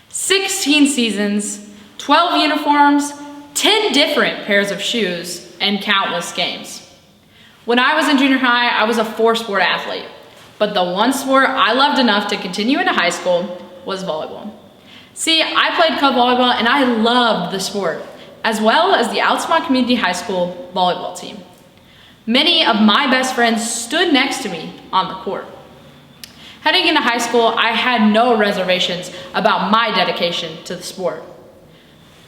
16 seasons, 12 uniforms, 10 different pairs of shoes, and countless games. When I was in junior high, I was a 4-sport athlete, but the one sport I loved enough to continue into high school was volleyball. See, I played club volleyball and I loved the sport, as well as the Altamont Community High School volleyball team. Many of my best friends stood next to me on the court. Heading into high school, I had no reservations about my dedication to the sport.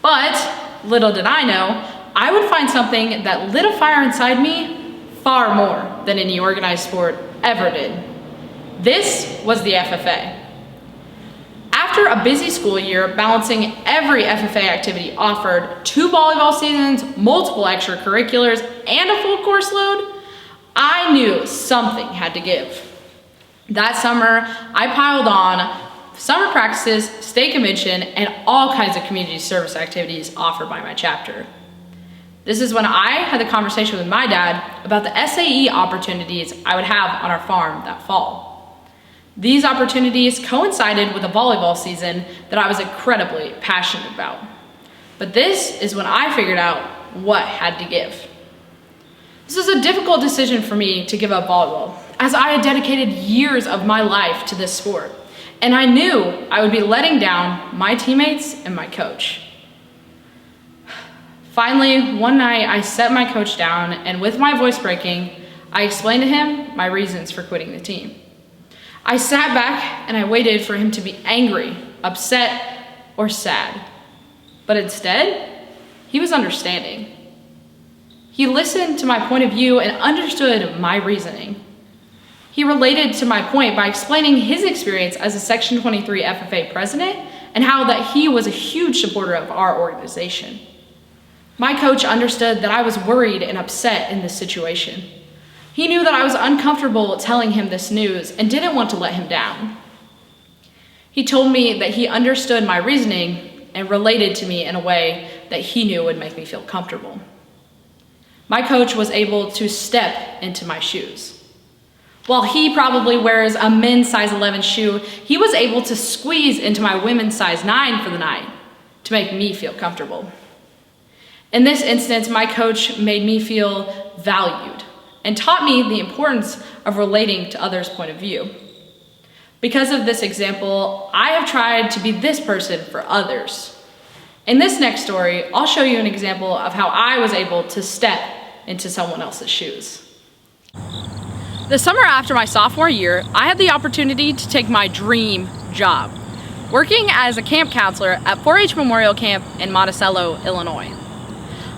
But little did I know, I would find something that lit a fire inside me far more than any organized sport ever did. This was the FFA. After a busy school year balancing every FFA activity offered, 2 volleyball seasons, multiple extracurriculars, and a full course load, I knew something had to give. That summer, I piled on summer practices, state convention, and all kinds of community service activities offered by my chapter. This is when I had the conversation with my dad about the SAE opportunities I would have on our farm that fall. These opportunities coincided with a volleyball season that I was incredibly passionate about. But this is when I figured out what had to give. This was a difficult decision for me to give up volleyball, as I had dedicated years of my life to this sport, and I knew I would be letting down my teammates and my coach. Finally, one night I set my coach down, and with my voice breaking, I explained to him my reasons for quitting the team. I sat back and I waited for him to be angry, upset, or sad. But instead, he was understanding. He listened to my point of view and understood my reasoning. He related to my point by explaining his experience as a Section 23 FFA president and how that he was a huge supporter of our organization. My coach understood that I was worried and upset in this situation. He knew that I was uncomfortable telling him this news and didn't want to let him down. He told me that he understood my reasoning and related to me in a way that he knew would make me feel comfortable. My coach was able to step into my shoes. While he probably wears a men's size 11 shoe, he was able to squeeze into my women's size 9 for the night to make me feel comfortable. In this instance, my coach made me feel valued and taught me the importance of relating to others' point of view. Because of this example, I have tried to be this person for others. In this next story, I'll show you an example of how I was able to step into someone else's shoes. The summer after my sophomore year, I had the opportunity to take my dream job, working as a camp counselor at 4-H Memorial Camp in Monticello, Illinois.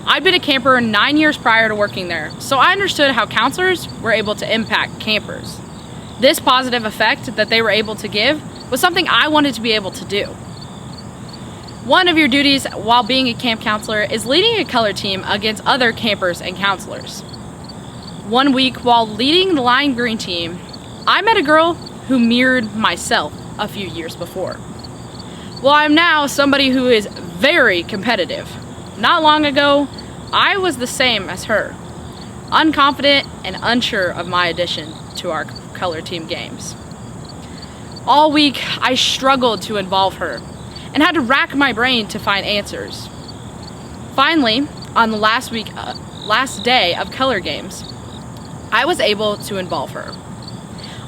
I'd been a camper 9 years prior to working there, so I understood how counselors were able to impact campers. This positive effect that they were able to give was something I wanted to be able to do. One of your duties while being a camp counselor is leading a color team against other campers and counselors. One week while leading the lime green team, I met a girl who mirrored myself a few years before. Well, I'm now somebody who is very competitive. Not long ago, I was the same as her, unconfident and unsure of my addition to our color team games. All week, I struggled to involve her and had to rack my brain to find answers. Finally, on the last day of color games, I was able to involve her.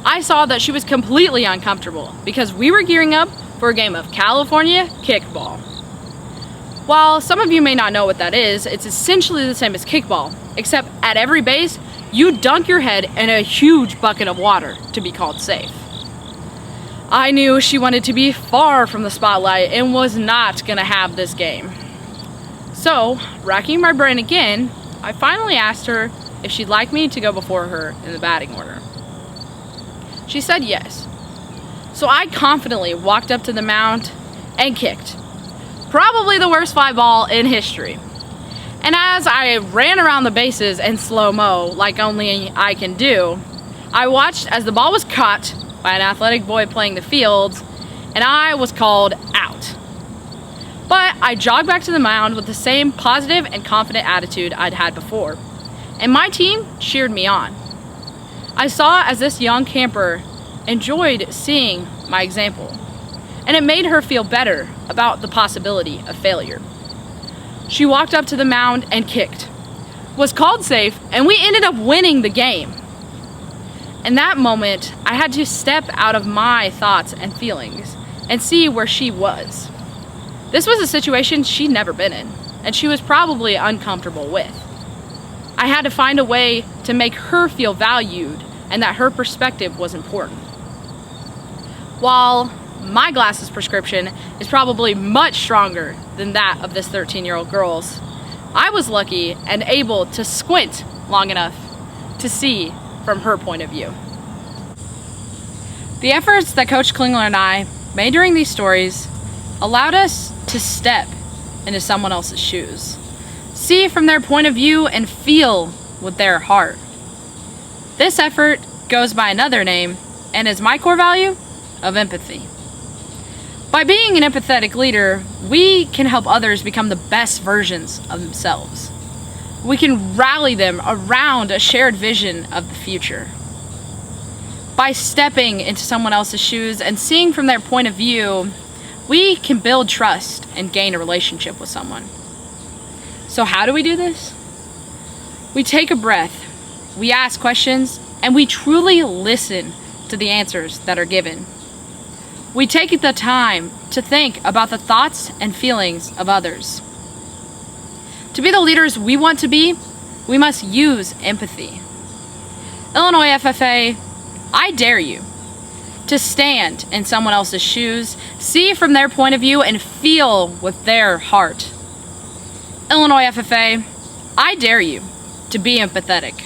I saw that she was completely uncomfortable because we were gearing up for a game of California kickball. While some of you may not know what that is, it's essentially the same as kickball, except at every base, you dunk your head in a huge bucket of water to be called safe. I knew she wanted to be far from the spotlight and was not gonna have this game. So, racking my brain again, I finally asked her if she'd like me to go before her in the batting order. She said yes. So I confidently walked up to the mound and kicked. Probably the worst fly ball in history. And as I ran around the bases in slow-mo, like only I can do, I watched as the ball was caught by an athletic boy playing the field, and I was called out. But I jogged back to the mound with the same positive and confident attitude I'd had before, and my team cheered me on. I saw as this young camper enjoyed seeing my example, and it made her feel better about the possibility of failure. She walked up to the mound and kicked, was called safe, and we ended up winning the game. In that moment, I had to step out of my thoughts and feelings and see where she was. This was a situation she'd never been in, and she was probably uncomfortable with. I had to find a way to make her feel valued and that her perspective was important. While my glasses prescription is probably much stronger than that of this 13-year-old girl's, I was lucky and able to squint long enough to see from her point of view. The efforts that Coach Klingler and I made during these stories allowed us to step into someone else's shoes, see from their point of view, and feel with their heart. This effort goes by another name and is my core value of empathy. By being an empathetic leader, we can help others become the best versions of themselves. We can rally them around a shared vision of the future. By stepping into someone else's shoes and seeing from their point of view, we can build trust and gain a relationship with someone. So how do we do this? We take a breath, we ask questions, and we truly listen to the answers that are given. We take the time to think about the thoughts and feelings of others. To be the leaders we want to be, we must use empathy. Illinois FFA, I dare you to stand in someone else's shoes, see from their point of view, and feel with their heart. Illinois FFA, I dare you to be empathetic.